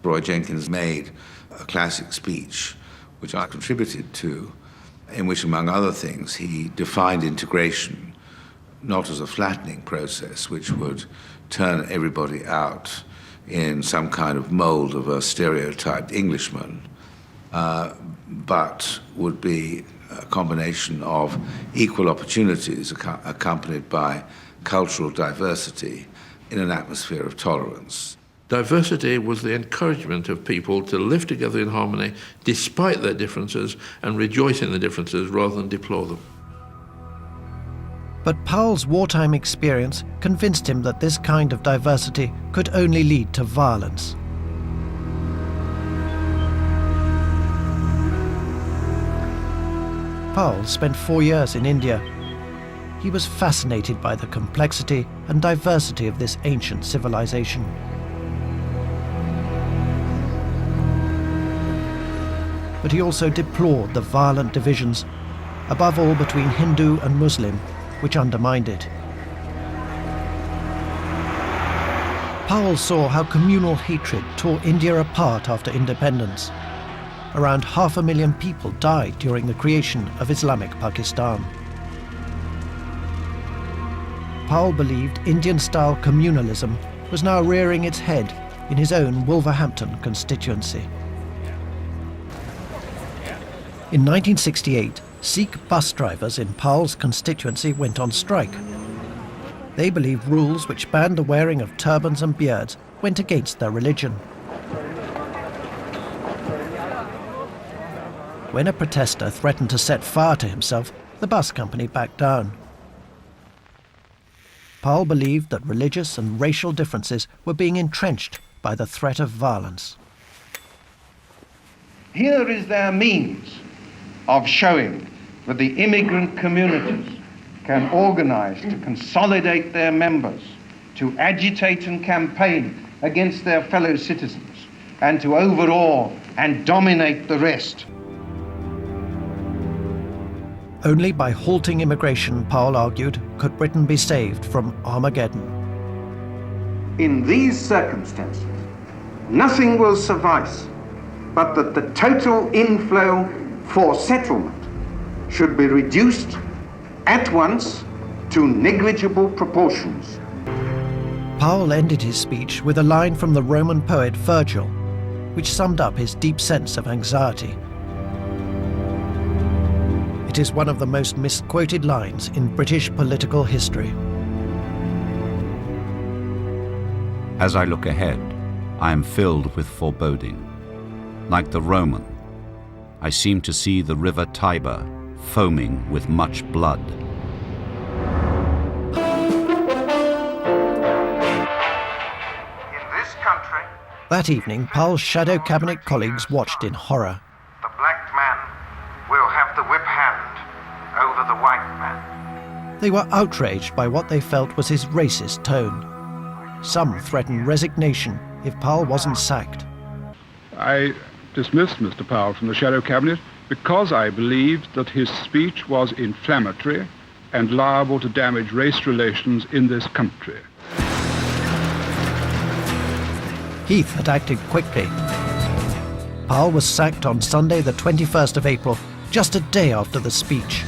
Roy Jenkins made a classic speech, which I contributed to, in which, among other things, he defined integration not as a flattening process which would turn everybody out in some kind of mold of a stereotyped Englishman, but would be a combination of equal opportunities accompanied by cultural diversity in an atmosphere of tolerance. Diversity was the encouragement of people to live together in harmony despite their differences and rejoice in the differences rather than deplore them. But Powell's wartime experience convinced him that this kind of diversity could only lead to violence. Powell spent 4 years in India. He was fascinated by the complexity and diversity of this ancient civilization. But he also deplored the violent divisions, above all between Hindu and Muslim, which undermined it. Powell saw how communal hatred tore India apart after independence. Around 500,000 people died during the creation of Islamic Pakistan. Powell believed Indian-style communalism was now rearing its head in his own Wolverhampton constituency. In 1968, Sikh bus drivers in Powell's constituency went on strike. They believed rules which banned the wearing of turbans and beards went against their religion. When a protester threatened to set fire to himself, the bus company backed down. Powell believed that religious and racial differences were being entrenched by the threat of violence. Here is their means of showing that the immigrant communities can organize to consolidate their members, to agitate and campaign against their fellow citizens, and to overawe and dominate the rest. Only by halting immigration, Powell argued, could Britain be saved from Armageddon. In these circumstances, nothing will suffice but that the total inflow for settlement should be reduced at once to negligible proportions. Powell ended his speech with a line from the Roman poet Virgil, which summed up his deep sense of anxiety. It is one of the most misquoted lines in British political history. As I look ahead, I am filled with foreboding. Like the Roman, I seem to see the river Tiber foaming with much blood. In this country, That evening, Powell's shadow cabinet colleagues watched in horror. the black man will have the whip hand over the white man. They were outraged by what they felt was his racist tone. Some threatened resignation if Powell wasn't sacked. I dismissed Mr. Powell from the shadow cabinet because I believed that his speech was inflammatory and liable to damage race relations in this country. Heath had acted quickly. Powell was sacked on Sunday, the 21st of April, just a day after the speech.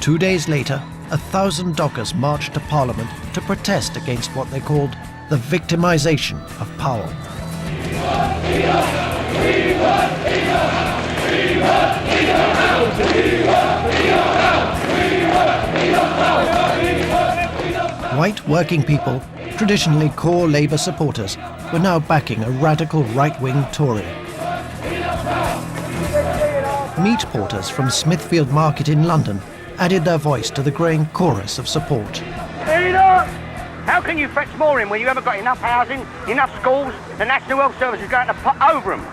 Two days later, 1,000 dockers marched to Parliament to protest against what they called the victimization of Powell. White working people, traditionally core Labour supporters, were now backing a radical right-wing Tory. Meat porters from Smithfield Market in London added their voice to the growing chorus of support. Enoch! How can you fetch more in when you haven't got enough housing, enough schools, the National Health Service is going to put over them?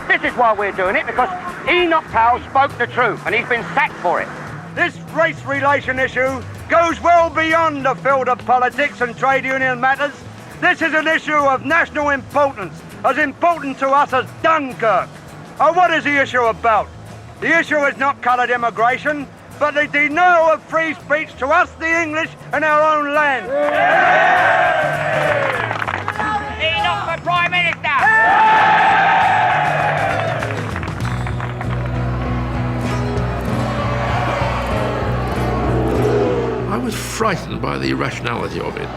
This is why we're doing it, because Enoch Powell spoke the truth and he's been sacked for it. This race relation issue goes well beyond the field of politics and trade union matters. This is an issue of national importance, as important to us as Dunkirk. And what is the issue about? The issue is not coloured immigration, but the denial of free speech to us, the English, in our own land. Enoch for Prime Minister! I was frightened by the irrationality of it.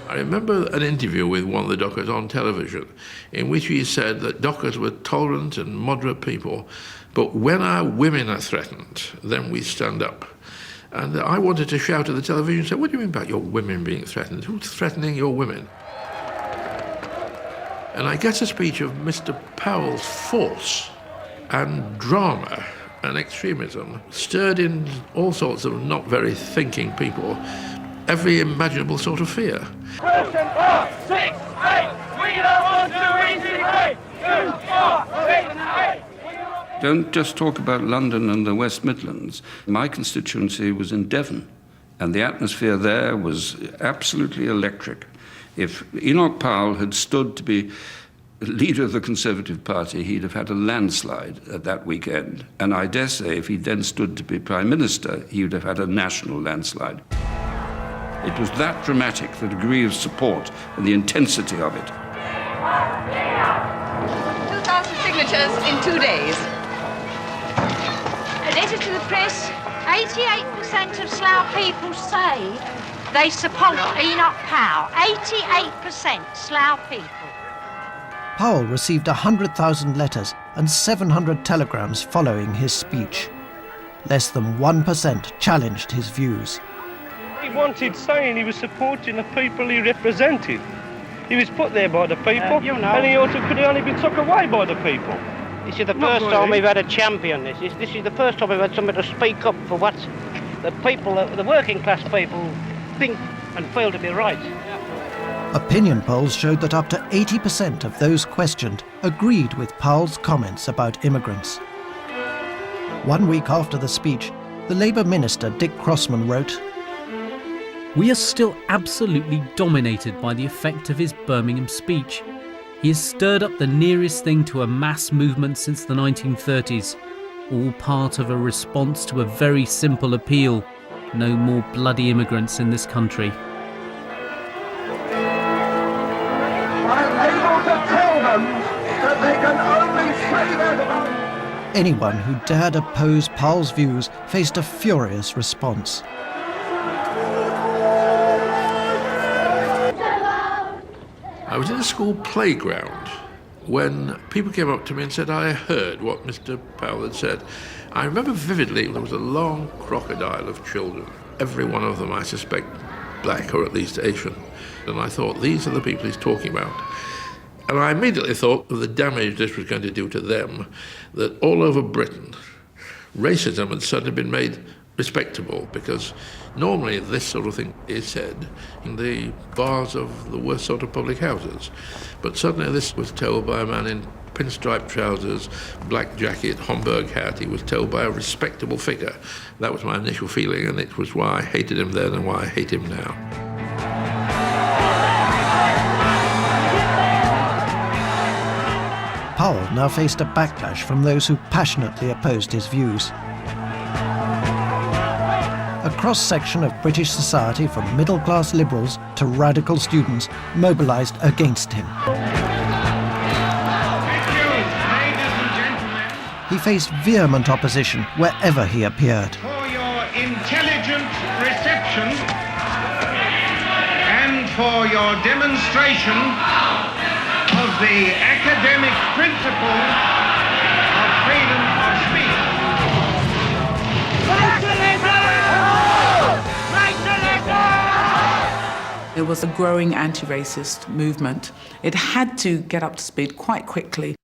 I remember an interview with one of the Dockers on television in which he said that Dockers were tolerant and moderate people, but when our women are threatened, then we stand up. And I wanted to shout at the television and say, what do you mean about your women being threatened? Who's threatening your women? And I get a speech of Mr. Powell's force and drama and extremism stirred in all sorts of not very thinking people every imaginable sort of fear. Question 4, 6, 8. We don't want to integrate. 2, 4, 6, 8. Don't just talk about London and the West Midlands. My constituency was in Devon, and the atmosphere there was absolutely electric. If Enoch Powell had stood to be leader of the Conservative Party, he'd have had a landslide at that weekend. And I dare say if he'd then stood to be Prime Minister, he would have had a national landslide. It was that dramatic, the degree of support and the intensity of it. 2,000 signatures in 2 days. A letter to the press. 88% of Slough people say they support Enoch Powell. 88% Slough people. Powell received 100,000 letters and 700 telegrams following his speech. Less than 1% challenged his views. He wanted saying he was supporting the people he represented. He was put there by the people, and he also could only be took away by the people. This is the first time we've had a champion. This is the first time we've had somebody to speak up for what the people, the working class people, think and feel to be right. Opinion polls showed that up to 80% of those questioned agreed with Powell's comments about immigrants. 1 week after the speech, the Labour minister Dick Crossman wrote, "We are still absolutely dominated by the effect of his Birmingham speech. He has stirred up the nearest thing to a mass movement since the 1930s, all part of a response to a very simple appeal: no more bloody immigrants in this country." I'm able to tell them that they can only say that. Anyone who dared oppose Powell's views faced a furious response. I was in a school playground when people came up to me and said, I heard what Mr. Powell had said. I remember vividly there was a long crocodile of children, every one of them, I suspect, black or at least Asian. And I thought, these are the people he's talking about. And I immediately thought of the damage this was going to do to them, that all over Britain, racism had suddenly been made respectable, because normally this sort of thing is said in the bars of the worst sort of public houses. But suddenly this was told by a man in pinstripe trousers, black jacket, Homburg hat. He was told by a respectable figure. That was my initial feeling, and it was why I hated him then and why I hate him now. Powell now faced a backlash from those who passionately opposed his views. A cross-section of British society, from middle-class liberals to radical students, mobilised against him. He faced vehement opposition wherever he appeared. For your intelligent reception and for your demonstration of the academic principle of freedom of speech. There was a growing anti-racist movement. It had to get up to speed quite quickly.